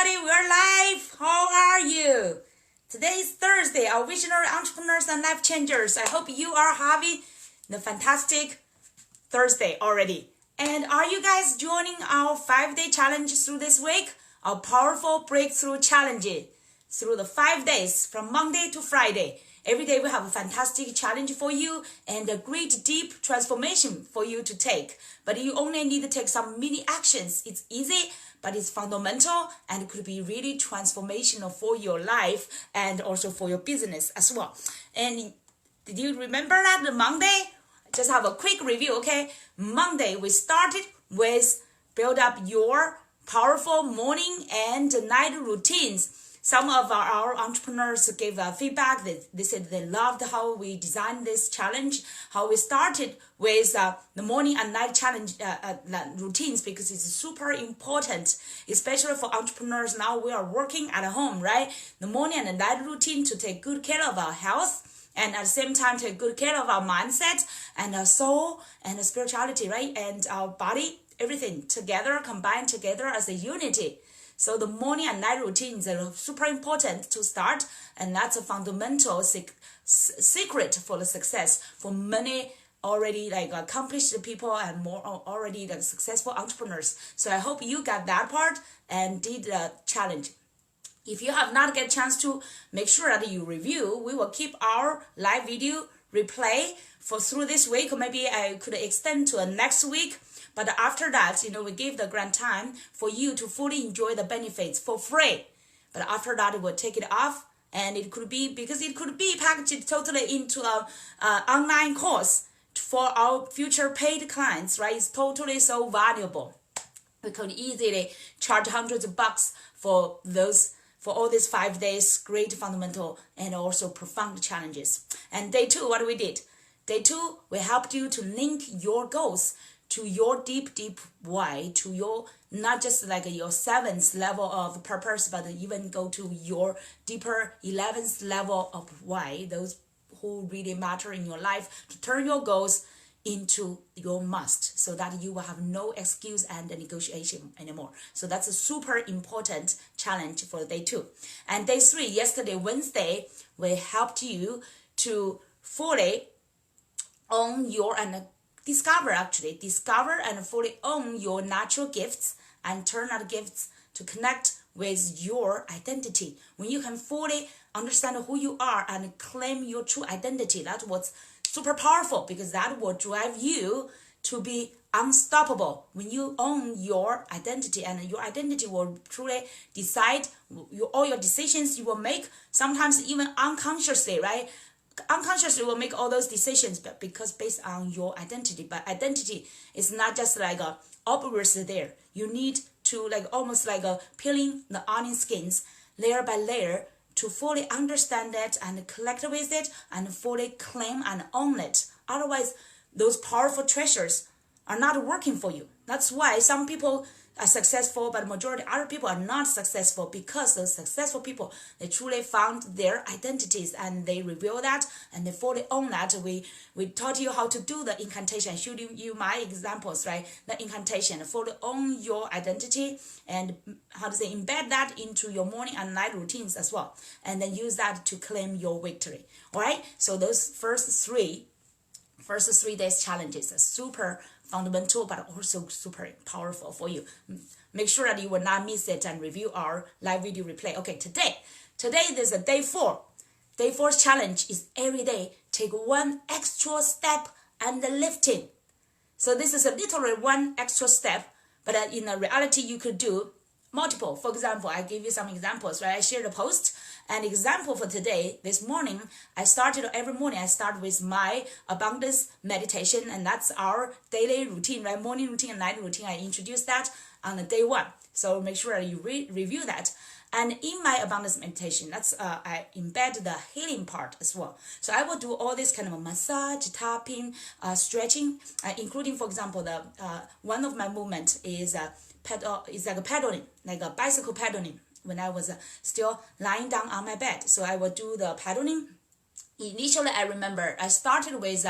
everybody, we're live. How are you? Today is Thursday, our visionary entrepreneurs and life changers. I hope you are having the fantastic Thursday already. And are you guys joining our 5-day challenge through this week? Our powerful breakthrough challenge through the 5 days from Monday to Friday. Every day we have a fantastic challenge for you and a great deep transformation for you to take. But you only need to take some mini actions. It's easy, but it's fundamental and it could be really transformational for your life and also for your business as well. And did you remember that the Monday? Just have a quick review, okay? Monday, we started with build up your powerful morning and night routines. Some of our entrepreneurs gave feedback. They said they loved how we designed this challenge, how we started with the morning and night challenge routines, because it's super important, especially for entrepreneurs. Now we are working at home, right? The morning and the night routine to take good care of our health and at the same time take good care of our mindset and our soul and our spirituality, right? And our body, everything together, combined together as a unity. So the morning and night routines are super important to start, and that's a fundamental secret for the success for many already accomplished people and more already successful entrepreneurs. So I hope you got that part and did the challenge. If you have not get a chance to, make sure that you review. We will keep our live video replay for through this week. Maybe I could extend to next week. But after that, we give the grant time for you to fully enjoy the benefits for free. But after that, we'll take it off. And it could be, because it could be packaged totally into a online course for our future paid clients, right? It's totally so valuable. We could easily charge hundreds of bucks for all these 5 days, great fundamental and also profound challenges. And day 2, what we did? Day 2, we helped you to link your goals to your deep why, to your, not just your 7th level of purpose, but even go to your deeper 11th level of why, those who really matter in your life, to turn your goals into your must, so that you will have no excuse and negotiation anymore. So that's a super important challenge for day 2. And day 3, yesterday, Wednesday, we helped you to fully own your and discover and fully own your natural gifts and turn out gifts to connect with your identity. When you can fully understand who you are and claim your true identity, that's what's super powerful, because that will drive you to be unstoppable. When you own your identity, and your identity will truly decide all your decisions you will make, sometimes even unconsciously, right? Unconsciously will make all those decisions, but because based on your identity. But identity is not just obvious there. You need to almost peeling the onion skins layer by layer to fully understand it and connect with it and fully claim and own it. Otherwise, those powerful treasures are not working for you. That's why some people are successful, but majority other people are not successful, because those successful people, they truly found their identities and they reveal that and they fully own that. We taught you how to do the incantation, showing you my examples, right? The incantation, fully own your identity and embed that into your morning and night routines as well, and then use that to claim your victory. All right. So those first 3 days challenges are super fundamental, but also super powerful for you. Make sure that you will not miss it and review our live video replay. Okay, today there's a day 4. Day 4's challenge is every day take 1 extra step and lifting. So this is a literally 1 extra step, but in reality you could do multiple. For example, I give you some examples, right? I shared a post. An example for today, this morning, every morning I start with my abundance meditation, and that's our daily routine, right? Morning routine and night routine. I introduced that on the day 1. So make sure you review that. And in my abundance meditation, that's I embed the healing part as well. So I will do all this kind of massage, tapping, stretching, including, for example, the one of my movement is pedaling, like a bicycle pedaling. When I was still lying down on my bed, so I would do the pedaling. Initially, I remember I started with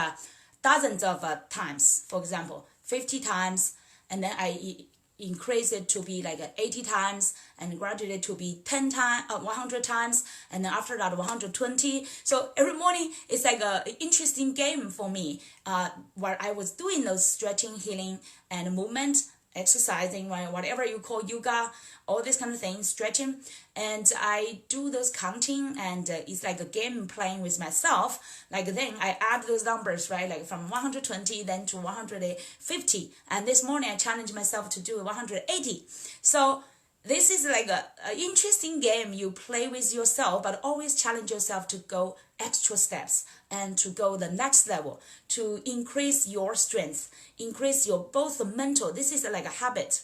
dozens of times, for example, 50 times, and then I increase it to be like 80 times, and gradually to be 10 times, 100 times, and then after that 120. So every morning it's like a interesting game for me, where I was doing those stretching, healing, and movement, exercising, whatever you call yoga, all this kind of thing, stretching, and I do those counting, and it's like a game playing with myself. Like then I add those numbers, right? Like from 120 then to 150, and this morning I challenged myself to do 180. So this is like a interesting game you play with yourself, but always challenge yourself to go extra steps and to go the next level, to increase your strength, increase your both mental. This is like a habit.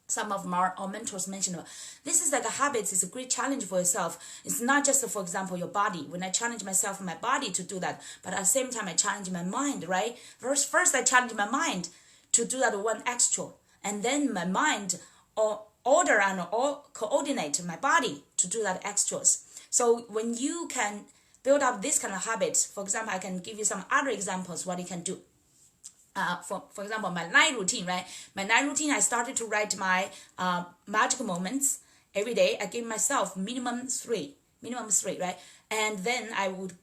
Some of our mentors mentioned this is like a habit. It's a great challenge for yourself. It's not just, for example, your body. When I challenge myself, my body to do that, but at the same time I challenge my mind, right? First I challenge my mind to do that one extra, and then my mind order and coordinate my body to do that extras. So when you can build up this kind of habits, for example, I can give you some other examples what you can do. For example, my night routine, right? My night routine, I started to write my magic moments every day. I give myself minimum three, right? And then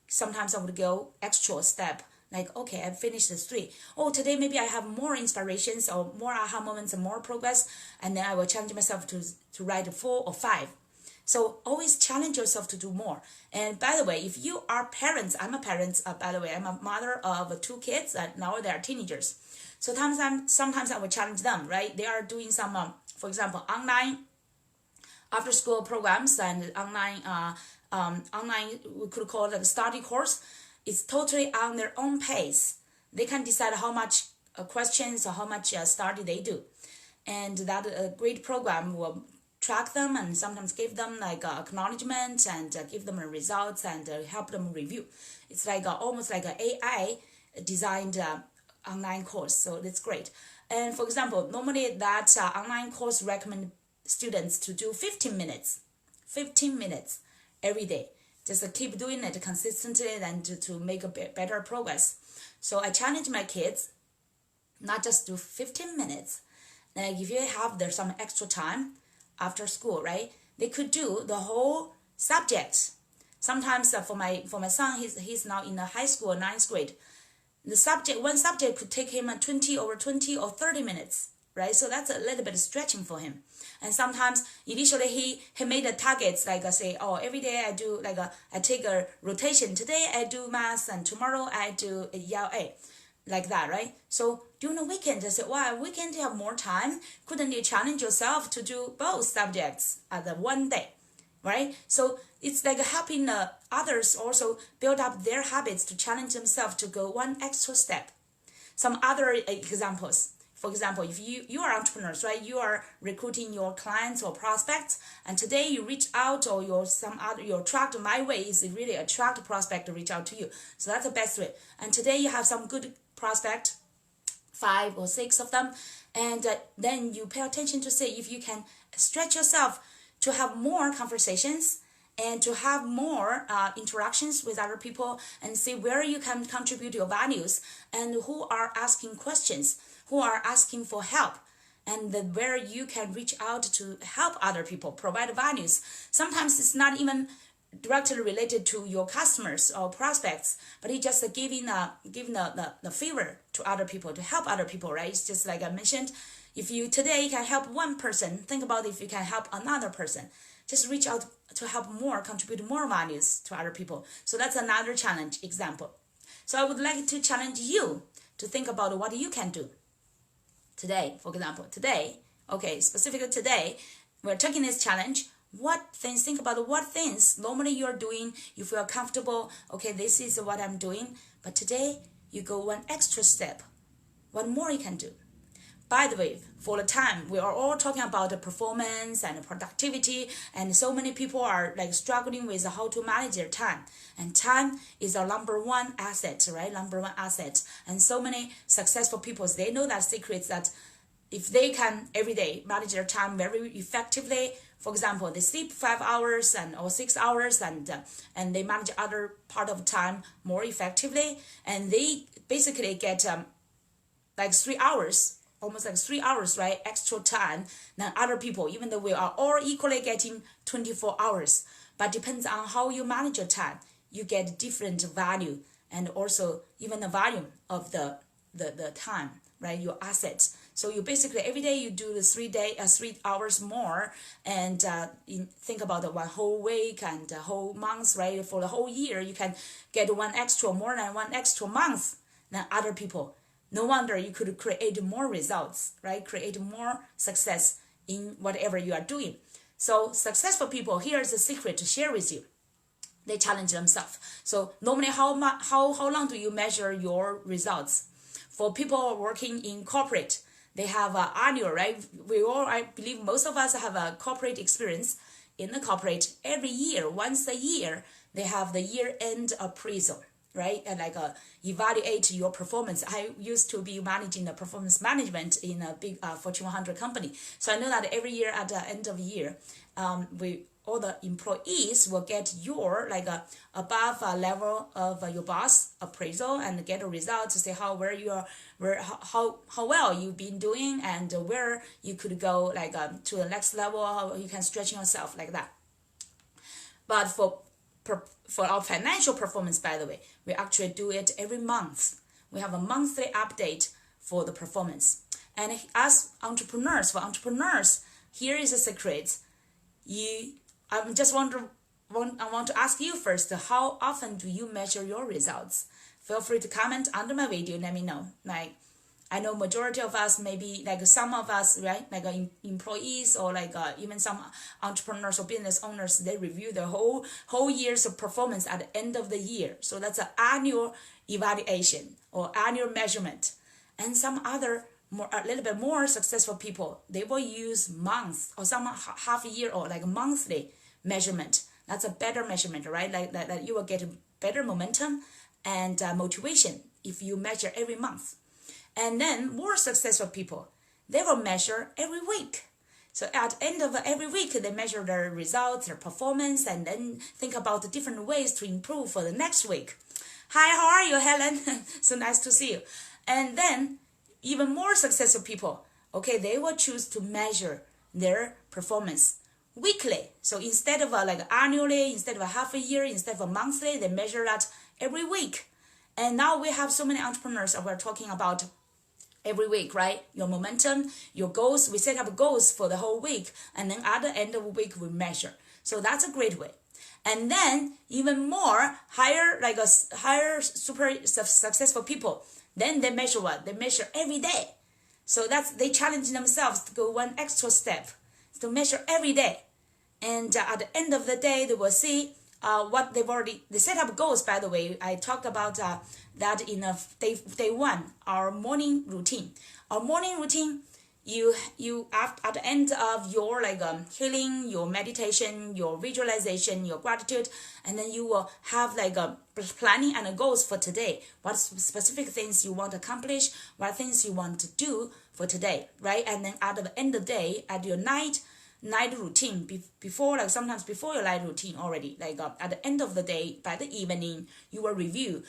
sometimes I would go extra step. Like, okay, I finished the 3. Oh, today maybe I have more inspirations or more aha moments and more progress. And then I will challenge myself to write 4 or 5. So always challenge yourself to do more. And by the way, if you are parents, I'm a parent, by the way, I'm a mother of 2 kids, and now they are teenagers. So sometimes I will challenge them, right? They are doing some, for example, online after school programs and online, we could call it a study course. It's totally on their own pace. They can decide how much questions or how much study they do. And that great program will track them and sometimes give them like acknowledgement and give them results and help them review. It's like almost like an AI designed online course. So that's great. And for example, normally that online course recommend students to do 15 minutes every day. Just keep doing it consistently and to make a better progress. So I challenge my kids, not just do 15 minutes. Like if you have there's some extra time after school, right? They could do the whole subject. Sometimes for my son, he's now in the high school, 9th grade. One subject could take him 20 or 30 minutes, right? So that's a little bit stretching for him. And sometimes initially he made a targets like say, oh, every day I do like I take a rotation. Today I do math and tomorrow I do ELA, like that, right? So during the weekend, I said, well, weekend you have more time. Couldn't you challenge yourself to do both subjects at the one day, right? So it's like helping others also build up their habits to challenge themselves to go one extra step. Some other examples. For example, if you are entrepreneurs, right? You are recruiting your clients or prospects, and today you reach out or you attract. My way is really attract prospect to reach out to you. So that's the best way. And today you have some good prospect, 5 or 6 of them, and then you pay attention to see if you can stretch yourself to have more conversations and to have more interactions with other people and see where you can contribute your values and who are asking questions, who are asking for help, and where you can reach out to help other people, provide values. Sometimes it's not even directly related to your customers or prospects, but it's just giving the favor to other people, to help other people, right? It's just like I mentioned, if you today can help one person, think about if you can help another person. Just reach out to help more, contribute more values to other people. So that's another challenge example. So I would like to challenge you to think about what you can do today. For example, today, okay, specifically today, we're taking this challenge. Think about what things normally you're doing, you feel comfortable, okay, this is what I'm doing, but today you go one extra step. What more you can do? By the way, for the time, we are all talking about the performance and productivity, and so many people are like struggling with how to manage their time. And time is our number one asset, right? Number one asset. And so many successful people, they know that secrets that if they can every day manage their time very effectively, for example, they sleep 5 hours or 6 hours and they manage other part of time more effectively, and they basically get like 3 hours almost like 3 hours, right, extra time than other people, even though we are all equally getting 24 hours. But depends on how you manage your time, you get different value, and also even the volume of the time, right, your assets. So you basically every day you do the 3 hours more, and think about the one whole week and the whole month, right? For the whole year, you can get more than one extra month than other people. No wonder you could create more results, right? Create more success in whatever you are doing. So successful people, here's the secret to share with you. They challenge themselves. So normally, how long do you measure your results? For people working in corporate, they have an annual, right? I believe most of us have a corporate experience. In the corporate, every year, once a year, they have the year-end appraisal, right? And evaluate your performance. I used to be managing the performance management in a big Fortune 100 company. So I know that every year at the end of the year, all the employees will get your above level of your boss appraisal and get a result to say how well you've been doing, and where you could go to the next level, how you can stretch yourself like that. But for our financial performance, by the way, we actually do it every month. We have a monthly update for the performance. And as entrepreneurs, here is a secret. I want to ask you first, how often do you measure your results? Feel free to comment under my video, let me know. I know majority of us, maybe some of us, right, employees or even some entrepreneurs or business owners, they review the whole year's of performance at the end of the year. So that's an annual evaluation or annual measurement. And some other a little bit more successful people, they will use months or some half a year or monthly measurement. That's a better measurement, right? That you will get better momentum and motivation if you measure every month. And then more successful people, they will measure every week. So at the end of every week, they measure their results, their performance, and then think about the different ways to improve for the next week. Hi, how are you, Helen? So nice to see you. And then even more successful people, okay, they will choose to measure their performance weekly. So instead of annually, instead of a half a year, instead of a monthly, they measure that every week. And now we have so many entrepreneurs that we're talking about every week, right? Your momentum, your goals. We set up goals for the whole week, and then at the end of the week we measure. So that's a great way. And then even more higher super successful people, then they measure what? They measure every day. So they challenge themselves to go one extra step, to measure every day. And at the end of the day, they will see what they set up goals. By the way, I talked about that in day one, our morning routine. Our morning routine, you at the end of your healing, your meditation, your visualization, your gratitude, and then you will have a planning and goals for today. What specific things you want to accomplish, what things you want to do for today, right? And then at the end of the day, at your night routine, before sometimes before your night routine already, at the end of the day, by the evening, you will review,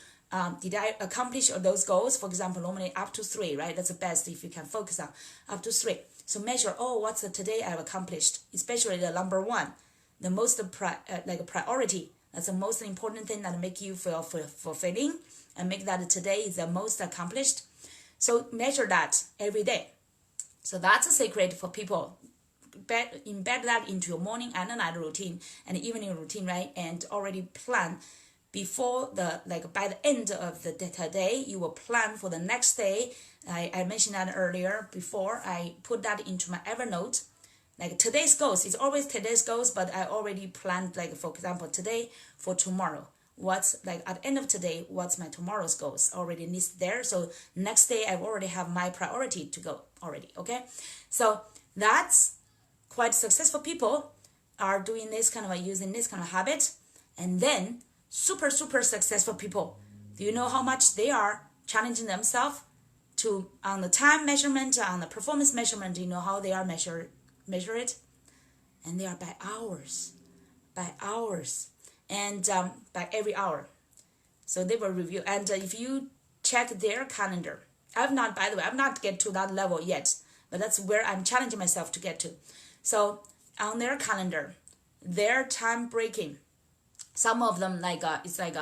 did I accomplish those goals? For example, normally up to 3, right? That's the best if you can focus on up to 3. So measure, what's today I've accomplished, especially the number 1, the most priority. That's the most important thing that make you feel fulfilling and make that today is the most accomplished. So measure that every day. So that's a secret for people. Embed that into your morning and night routine and evening routine, right? And already plan before by the end of the day, you will plan for the next day. I mentioned that earlier before I put that into my Evernote. Today's goals, it's always today's goals, but I already planned, for example, today for tomorrow. What's at the end of today, what's my tomorrow's goals already listed there. So next day, I already have my priority to go already, okay? So that's quite successful people are doing this using this kind of habit. And then super successful people, do you know how much they are challenging themselves on the time measurement, on the performance measurement? Do you know how they are measure it? And they are by hours, and by every hour. So they will review. And if you check their calendar, By the way, I've not get to that level yet, but that's where I'm challenging myself to get to. So on their calendar, their time breaking, some of them it's like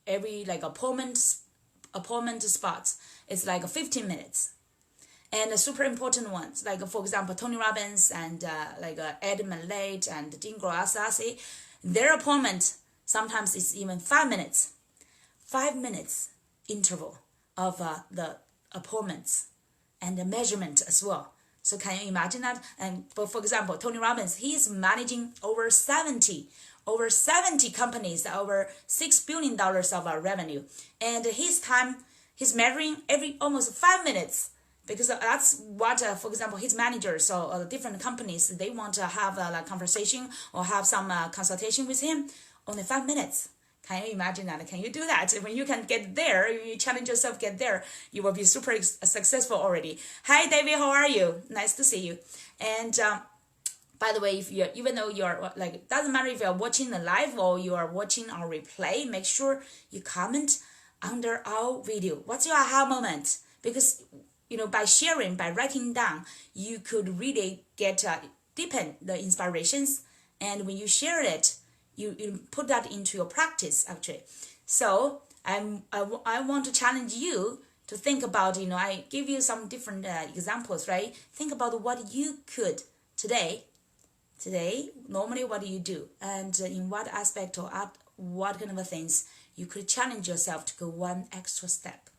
every appointment spots. It's like 15 minutes. And the super important ones, like for example, Tony Robbins and Ed Malate and Dean Grossassi, their appointment sometimes is even 5 minutes. 5 minutes interval of the appointments and the measurement as well. So can you imagine that? And for example, Tony Robbins, he's managing over 70 companies, over $6 billion of revenue. And his time, he's measuring every almost 5 minutes, because that's what, for example, his managers or different companies, they want to have a conversation or have some consultation with him. Only 5 minutes. Can you imagine that? Can you do that? When you can get there, you challenge yourself, get there, you will be super successful already. Hi, David, how are you? Nice to see you. And by the way, if you're, even though you're doesn't matter if you're watching the live or you are watching our replay, make sure you comment under our video. What's your aha moment? Because, by sharing, by writing down, you could really get deepen the inspirations. And when you share it, you put that into your practice, actually. So I want to challenge you to think about, I give you some different examples, right? Think about what you could today, normally what do you do? And in what aspect or what kind of things you could challenge yourself to go one extra step.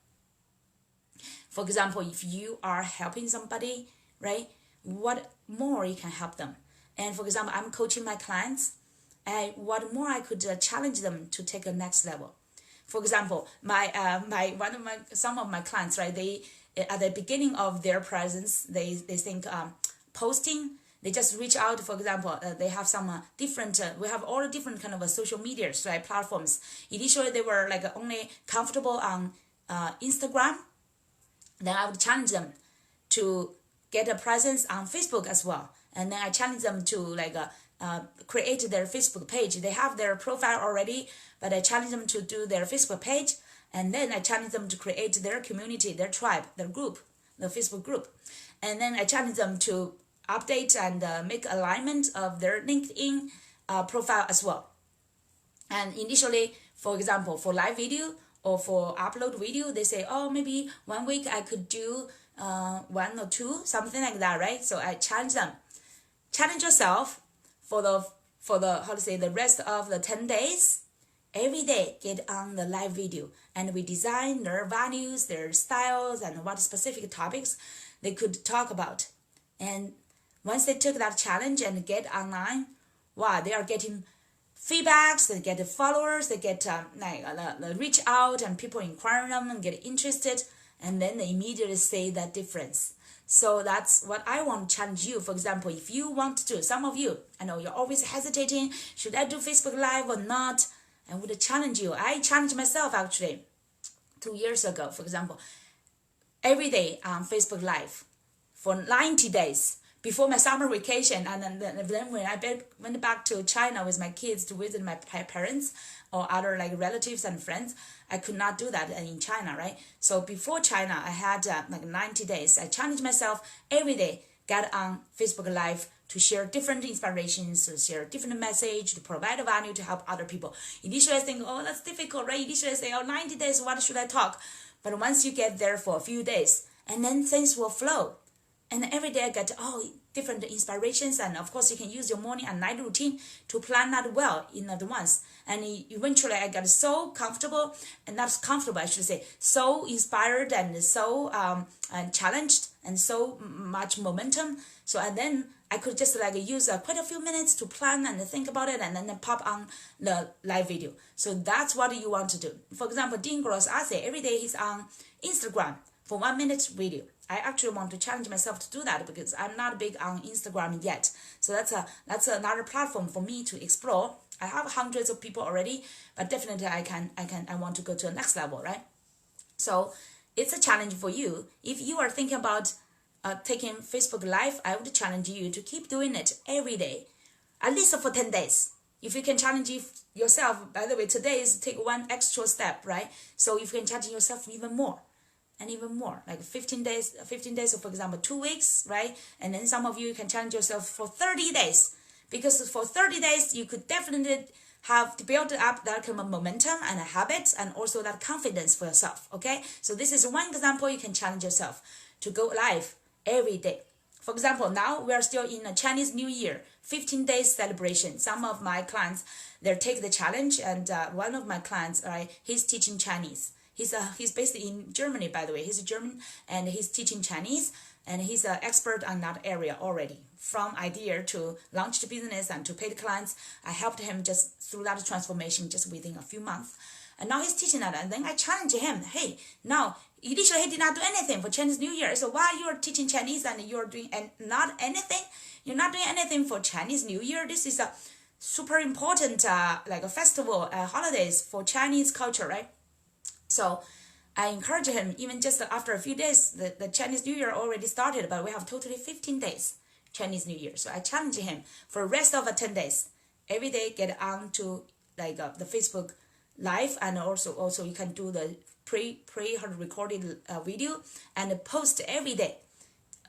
For example, if you are helping somebody, right? What more you can help them? And for example, I'm coaching my clients. What more I could challenge them to take a next level. For example, some of my clients, right? They at the beginning of their presence, they think posting. They just reach out. For example, they have some different. We have all different kind of social media, right, platforms. Initially, they were only comfortable on Instagram. Then I would challenge them to get a presence on Facebook as well. And then I challenge them to create their Facebook page. They have their profile already, but I challenge them to do their Facebook page, and then I challenge them to create their community, their tribe, their group, the Facebook group. And then I challenge them to update and make alignment of their LinkedIn profile as well. And initially, for example, for live video or for upload video, they say, oh, maybe 1 week I could do 1 or 2, something like that, right? So I challenge them. Challenge yourself for the rest of the 10 days. Every day get on the live video, and we design their values, their styles, and what specific topics they could talk about. And once they took that challenge and get online, wow, they are getting feedbacks, they get followers, they get reach out and people inquire them and get interested, and then they immediately see that difference. So that's what I want to challenge you. For example, if you want to do, some of you, I know you're always hesitating, should I do Facebook Live or not? I would challenge you. I challenged myself actually 2 years ago, for example, every day on Facebook Live for 90 days before my summer vacation. And then when I went back to China with my kids to visit my parents or other relatives and friends, I could not do that in China, right? So before China, I had 90 days. I challenged myself every day, get on Facebook Live to share different inspirations, to share different message, to provide value to help other people. Initially, I think, oh, that's difficult, right? Initially, I say, 90 days, what should I talk? But once you get there for a few days, and then things will flow. And every day I get different inspirations, and of course you can use your morning and night routine to plan that well in advance. And eventually I got so comfortable, and not comfortable, I should say, so inspired and so challenged and so much momentum. So and then I could just use quite a few minutes to plan and think about it, and then pop on the live video. So that's what you want to do. For example, Dean Grossassi, every day he's on Instagram for 1 minute video. I actually want to challenge myself to do that because I'm not big on Instagram yet. So that's another platform for me to explore. I have hundreds of people already, but definitely I want to go to the next level, right? So it's a challenge for you. If you are thinking about taking Facebook Live, I would challenge you to keep doing it every day, at least for 10 days. If you can challenge yourself, by the way, today is take one extra step, right? So if you can challenge yourself even more, and even more, like 15 days, so for example, 2 weeks, right? And then some of you can challenge yourself for 30 days, because for 30 days, you could definitely have to build up that kind of momentum and a habit and also that confidence for yourself, okay? So this is one example you can challenge yourself to go live every day. For example, now we are still in a Chinese New Year, 15 days celebration. Some of my clients, they take the challenge, and one of my clients, right, he's teaching Chinese. He's based in Germany, by the way. He's a German, and he's teaching Chinese, and he's an expert on that area already. From idea to launch the business and to pay the clients, I helped him just through that transformation just within a few months. And now he's teaching that, and then I challenge him, hey, now, initially he did not do anything for Chinese New Year. So while you're teaching Chinese and you're doing not anything, you're not doing anything for Chinese New Year. This is a super important like a festival, holidays for Chinese culture, right? So I encourage him, even just after a few days, the Chinese New Year already started, but we have totally 15 days Chinese New Year. So I challenge him for the rest of 10 days. Every day get on to like the Facebook live, and also you can do the pre-recorded video and post every day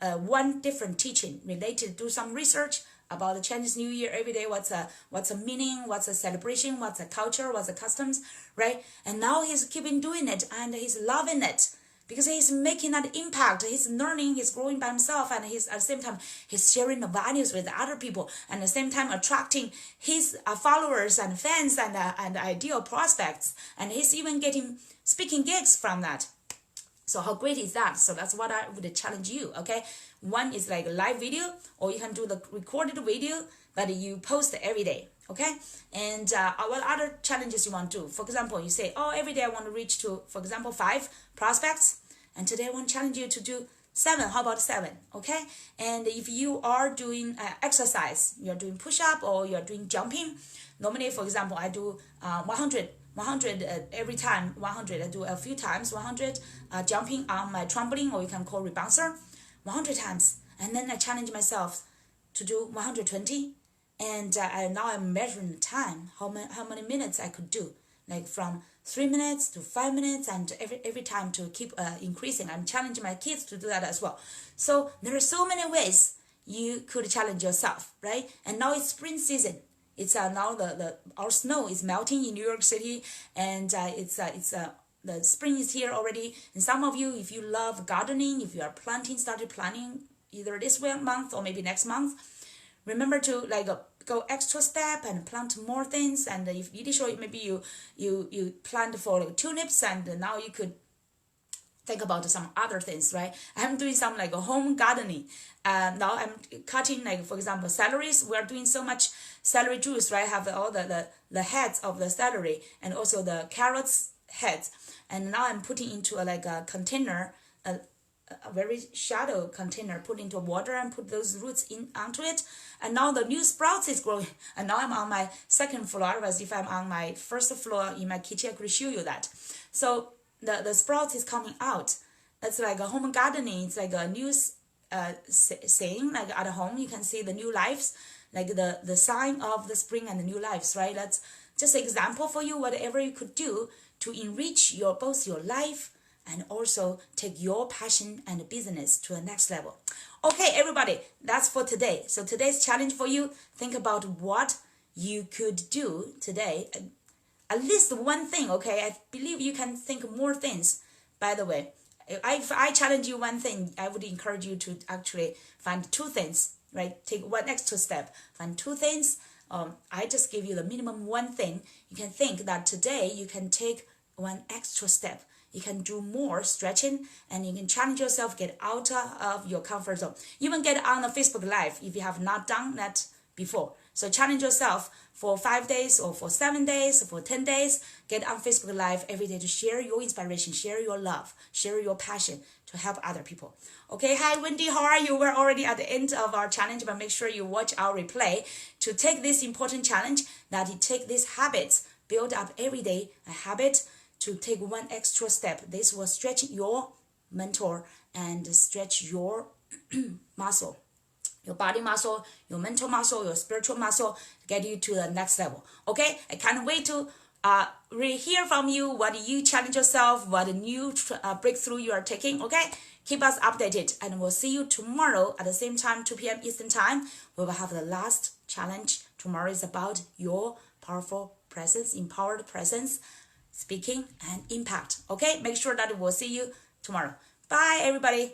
one different teaching related, do some research about the Chinese New Year every day. What's a meaning, what's a celebration, what's a culture, what's the customs, right? And now he's keeping doing it, and he's loving it because he's making that impact. He's learning, he's growing by himself, and he's at the same time he's sharing the values with other people, and at the same time attracting his followers and fans and ideal prospects, and he's even getting speaking gigs from that. So how great is that? So that's what I would challenge you, okay? One is like a live video, or you can do the recorded video, but you post every day, okay? And what other challenges you want to do? For example, you say, oh, every day I want to reach to, for example, 5 prospects, and today I want to challenge you to do 7. How about 7, okay? And if you are doing exercise, you're doing push-up or you're doing jumping, normally, for example, I do 100 every time, 100. I do a few times, 100 jumping on my trampoline, or you can call rebouncer, 100 times. And then I challenge myself to do 120. And now I'm measuring the time, how many minutes I could do, like from 3 minutes to 5 minutes, and every time to keep increasing. I'm challenging my kids to do that as well. So there are so many ways you could challenge yourself, right? And now it's spring season. It's now our snow is melting in New York City, and the spring is here already. And some of you, if you love gardening, if you are started planting either this month or maybe next month, remember to like go extra step and plant more things. And if initially maybe you planned for like tulips, and now you could think about some other things, right? I'm doing some like a home gardening. Now I'm cutting, like for example, celeries. We're doing so much celery juice, right? I have all the heads of the celery and also the carrots heads. And now I'm putting into a container, a very shallow container, put into water and put those roots onto it. And now the new sprouts is growing. And now I'm on my second floor, whereas if I'm on my first floor in my kitchen, I could show you that. So the sprouts is coming out. That's like a home gardening. It's like a new saying, like at home you can see the new lives, like the sign of the spring and the new lives, right? That's just an example for you, whatever you could do to enrich both your life and also take your passion and business to the next level. Okay, everybody, that's for today. So today's challenge for you, think about what you could do today. At least one thing, okay? I believe you can think more things. By the way, if I challenge you one thing, I would encourage you to actually find 2 things, right? Take one extra step, find 2 things. I just give you the minimum 1 thing. You can think that today you can take 1 extra step. You can do more stretching, and you can challenge yourself, get out of your comfort zone. Even get on a Facebook Live if you have not done that before. So challenge yourself for 5 days or for 7 days, or for 10 days. Get on Facebook Live every day to share your inspiration, share your love, share your passion to help other people. Okay, hi Wendy, how are you? We're already at the end of our challenge, but make sure you watch our replay to take this important challenge, that you take these habits, build up every day a habit to take 1 extra step. This will stretch your mental and stretch your muscle, your body muscle, your mental muscle, your spiritual muscle, to get you to the next level. Okay, I can't wait to we hear from you what you challenge yourself, what new breakthrough you are taking. Okay, keep us updated, and we'll see you tomorrow at the same time, 2 p.m. Eastern time. We will have the last challenge. Tomorrow is about your powerful presence, empowered presence, speaking, and impact. Okay, make sure that we'll see you tomorrow. Bye, everybody.